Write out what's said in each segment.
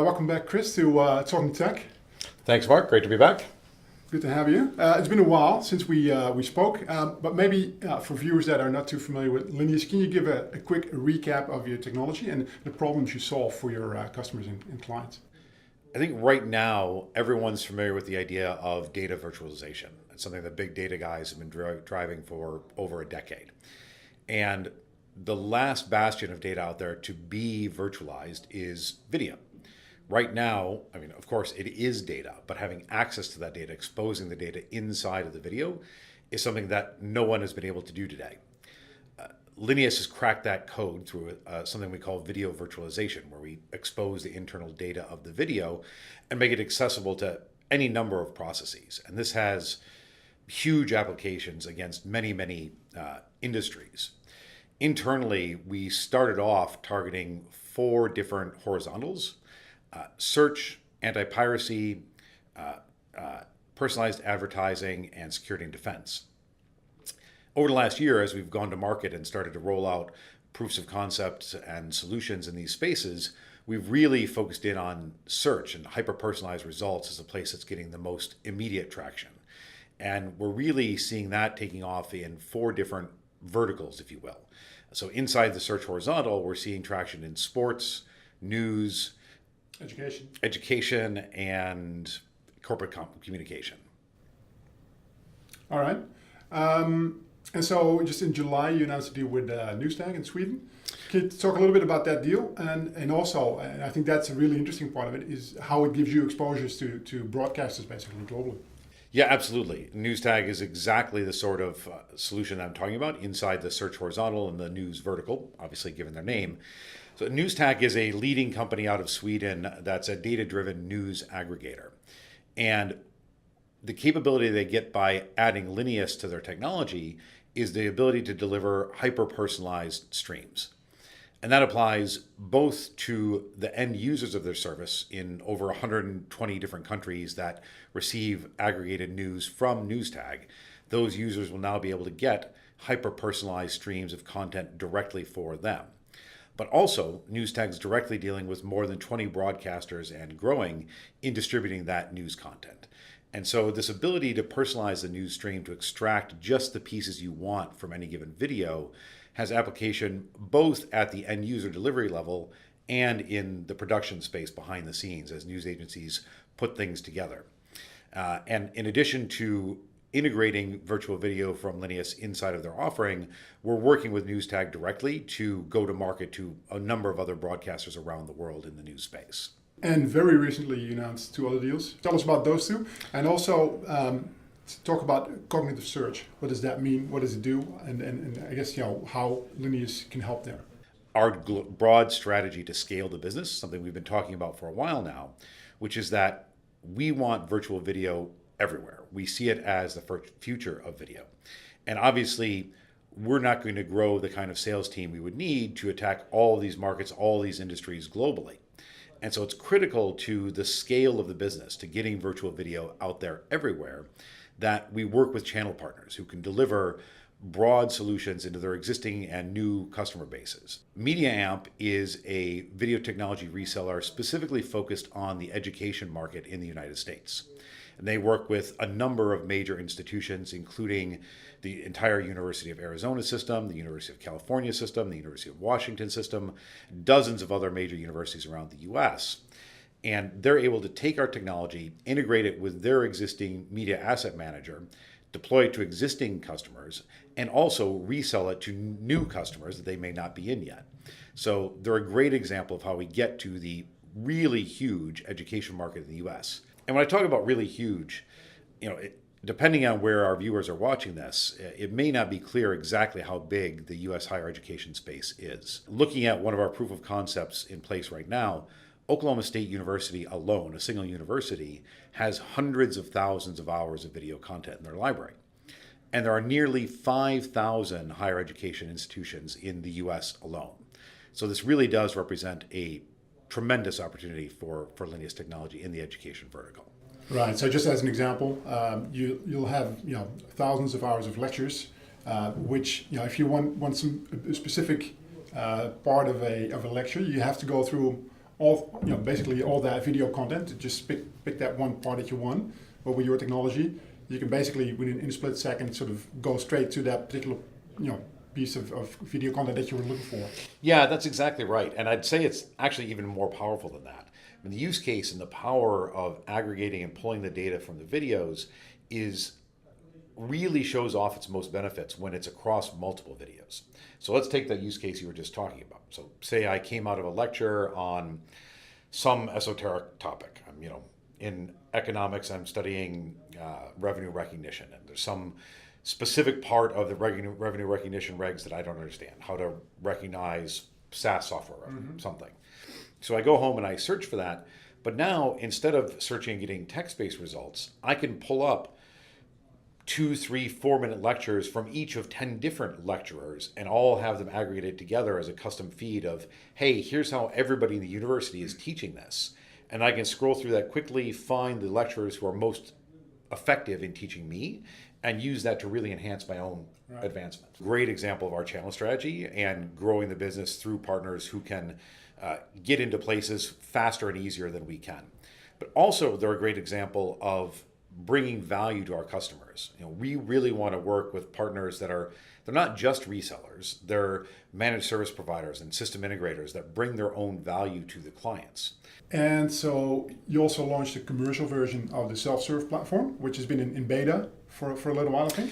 Welcome back, Chris, to Talking Tech. Thanks, Mark. Great to be back. Good to have you. It's been a while since we spoke, but maybe for viewers that are not too familiar with Linneus, can you give a quick recap of your technology and the problems you solve for your customers and clients? I think right now, everyone's familiar with the idea of data virtualization. It's something that big data guys have been driving for over a decade. And the last bastion of data out there to be virtualized is video. Right now, I mean, of course, it is data, but having access to that data, exposing the data inside of the video is something that no one has been able to do today. Linneus has cracked that code through something we call video virtualization, where we expose the internal data of the video and make it accessible to any number of processes. And this has huge applications against many industries. Internally, we started off targeting 4 different horizontals: search, anti-piracy, personalized advertising, and security and defense. Over the last year, as we've gone to market and started to roll out proofs of concept and solutions in these spaces, we've really focused in on search, and hyper-personalized results is a place that's getting the most immediate traction. And we're really seeing that taking off in 4 different verticals, if you will. So inside the search horizontal, we're seeing traction in sports, news, education, and corporate communication. All right. And so just in July, you announced a deal with Newstag in Sweden. Can you talk a little bit about that deal? And also, and I think that's a really interesting part of it, is how it gives you exposures to broadcasters basically globally. Yeah, absolutely. Newstag is exactly the sort of solution that I'm talking about inside the search horizontal and the news vertical, obviously given their name. So Newstag is a leading company out of Sweden that's a data-driven news aggregator. And the capability they get by adding Linneus to their technology is the ability to deliver hyper-personalized streams. And that applies both to the end users of their service in over 120 different countries that receive aggregated news from Newstag. Those users will now be able to get hyper-personalized streams of content directly for them. But also, Newstag's directly dealing with more than 20 broadcasters and growing in distributing that news content. And so this ability to personalize the news stream to extract just the pieces you want from any given video has application both at the end user delivery level and in the production space behind the scenes as news agencies put things together. And in addition to integrating virtual video from Linneus inside of their offering, we're working with Newstag directly to go to market to a number of other broadcasters around the world in the news space. And very recently, you announced 2 other deals. Tell us about those 2. And also, talk about cognitive search. What does that mean? What does it do? And I guess, how Linneus can help there. Our broad strategy to scale the business, something we've been talking about for a while now, which is that we want virtual video everywhere. We see it as the future of video. And obviously, we're not going to grow the kind of sales team we would need to attack all these markets, all these industries globally. And so it's critical to the scale of the business, to getting virtual video out there everywhere, that we work with channel partners who can deliver broad solutions into their existing and new customer bases. MediaAmp is a video technology reseller specifically focused on the education market in the United States. And they work with a number of major institutions, including the entire University of Arizona system, the University of California system, the University of Washington system, dozens of other major universities around the US. And they're able to take our technology, integrate it with their existing media asset manager, deploy it to existing customers, and also resell it to new customers that they may not be in yet. So they're a great example of how we get to the really huge education market in the US. And when I talk about really huge, depending on where our viewers are watching this, it may not be clear exactly how big the US higher education space is. Looking at one of our proof of concepts in place right now, Oklahoma State University alone, a single university, has hundreds of thousands of hours of video content in their library. And there are nearly 5,000 higher education institutions in the US alone. So this really does represent a tremendous opportunity for Linneus technology in the education vertical. Right. So just as an example, you'll have thousands of hours of lectures, which if you want some specific part of a lecture, you have to go through all, basically all that video content. Just pick that one part that you want. But with your technology, you can basically in a split second sort of go straight to that particular, piece of video content that you were looking for. Yeah, that's exactly right. And I'd say it's actually even more powerful than that. I mean, the use case and the power of aggregating and pulling the data from the videos really shows off its most benefits when it's across multiple videos. So let's take that use case you were just talking about. So say I came out of a lecture on some esoteric topic. In economics, I'm studying revenue recognition, and there's some specific part of the revenue recognition regs that I don't understand, how to recognize SaaS software revenue, something. So I go home and I search for that. But now, instead of searching and getting text-based results, I can pull up 2, 3, 4-minute lectures from each of 10 different lecturers and all have them aggregated together as a custom feed of, hey, here's how everybody in the university is teaching this. And I can scroll through that quickly, find the lecturers who are most effective in teaching me, and use that to really enhance my own advancement. Great example of our channel strategy and growing the business through partners who can get into places faster and easier than we can. But also, they're a great example of bringing value to our customers. We really want to work with partners they're not just resellers, they're managed service providers and system integrators that bring their own value to the clients. And so you also launched a commercial version of the self-serve platform, which has been in beta for a little while, I think.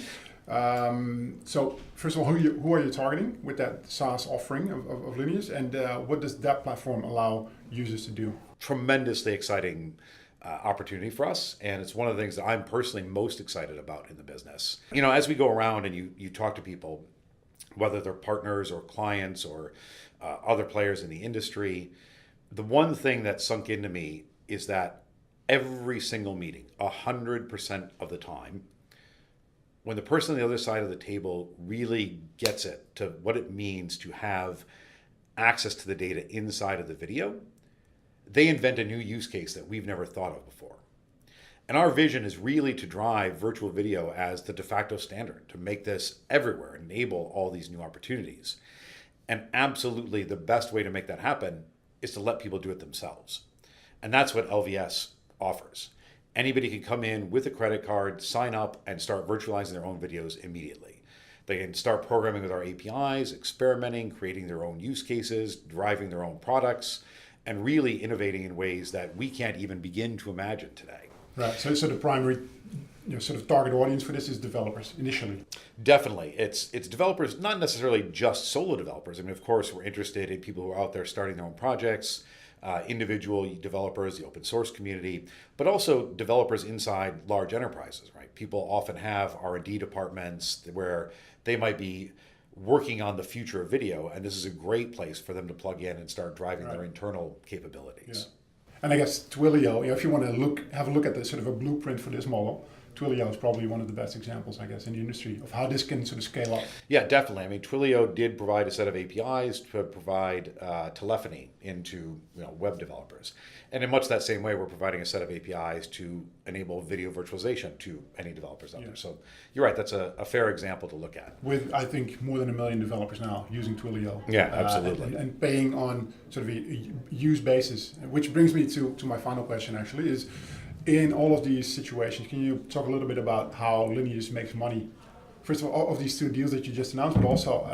So first of all, who are you targeting with that SaaS offering of Lineage, and what does that platform allow users to do? Tremendously exciting opportunity for us, and it's one of the things that I'm personally most excited about in the business. As we go around and you talk to people, whether they're partners or clients or other players in the industry, the one thing that sunk into me is that every single meeting, 100% of the time, when the person on the other side of the table really gets it to what it means to have access to the data inside of the video, they invent a new use case that we've never thought of before. And our vision is really to drive virtual video as the de facto standard, to make this everywhere, enable all these new opportunities. And absolutely the best way to make that happen is to let people do it themselves. And that's what LVS offers. Anybody can come in with a credit card, sign up, and start virtualizing their own videos immediately. They can start programming with our APIs, experimenting, creating their own use cases, driving their own products, and really innovating in ways that we can't even begin to imagine today. Right. So the primary, sort of target audience for this is developers initially. Definitely, it's developers, not necessarily just solo developers. I mean, of course, we're interested in people who are out there starting their own projects, individual developers, the open source community, but also developers inside large enterprises. Right. People often have R&D departments where they might be working on the future of video, and this is a great place for them to plug in and start driving their internal capabilities. Yeah. And I guess Twilio, if you want to have a look at the sort of a blueprint for this model, Twilio is probably one of the best examples, I guess, in the industry of how this can sort of scale up. Yeah, definitely. I mean, Twilio did provide a set of APIs to provide telephony into web developers. And in much that same way, we're providing a set of APIs to enable video virtualization to any developers out there. So you're right, that's a fair example to look at. With, I think, more than 1 million developers now using Twilio. Yeah, absolutely. And paying on sort of a use basis, which brings me to my final question, actually, is in all of these situations, can you talk a little bit about how Lineage makes money? First of all, of these 2 deals that you just announced, but also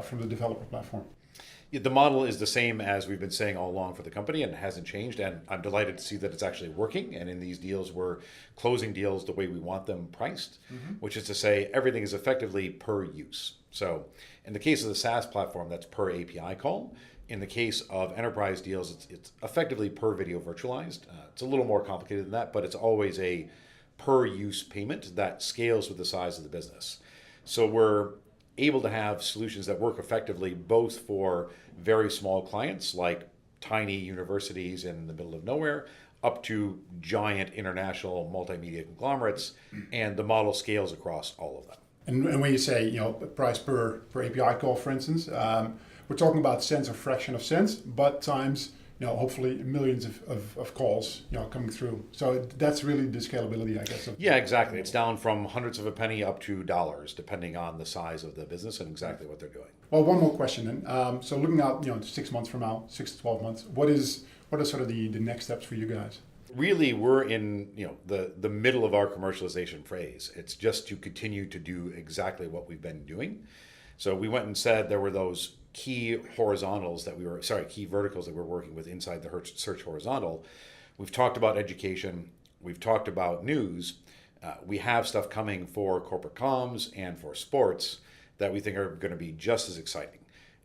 from the developer platform. Yeah, the model is the same as we've been saying all along for the company, and it hasn't changed. And I'm delighted to see that it's actually working. And in these deals, we're closing deals the way we want them priced, which is to say everything is effectively per use. So in the case of the SaaS platform, that's per API call. In the case of enterprise deals, it's effectively per video virtualized. It's a little more complicated than that, but it's always a per use payment that scales with the size of the business. So we're able to have solutions that work effectively both for very small clients like tiny universities in the middle of nowhere up to giant international multimedia conglomerates, and the model scales across all of them. And when you say price per API call, for instance, we're talking about cents or fraction of cents, but times hopefully millions of calls, coming through. So that's really the scalability, I guess. Yeah, exactly. It's down from hundreds of a penny up to dollars, depending on the size of the business and exactly what they're doing. Well, one more question then. So looking out, 6 months from now, 6 to 12 months, what are sort of the next steps for you guys? Really, we're in the middle of our commercialization phase. It's just to continue to do exactly what we've been doing. So we went and said there were those key verticals that we're working with inside the search horizontal. We've talked about education. We've talked about news. We have stuff coming for corporate comms and for sports that we think are going to be just as exciting.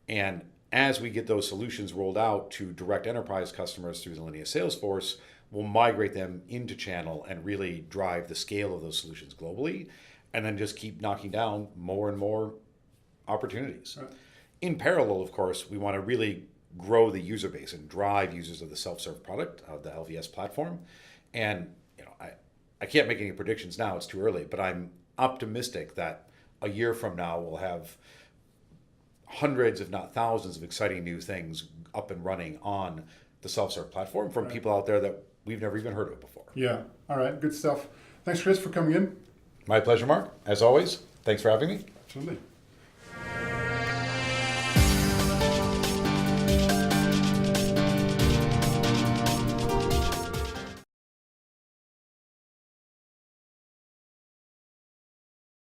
And as we get those solutions rolled out to direct enterprise customers through the Linea Salesforce, we'll migrate them into channel and really drive the scale of those solutions globally, and then just keep knocking down more and more opportunities. Right. In parallel, of course, we want to really grow the user base and drive users of the self-serve product of the LVS platform. And I can't make any predictions now, it's too early, but I'm optimistic that a year from now we'll have hundreds, if not thousands, of exciting new things up and running on the self-serve platform from people out there that we've never even heard of before. Yeah. All right. Good stuff. Thanks, Chris, for coming in. My pleasure, Mark. As always, thanks for having me. Absolutely.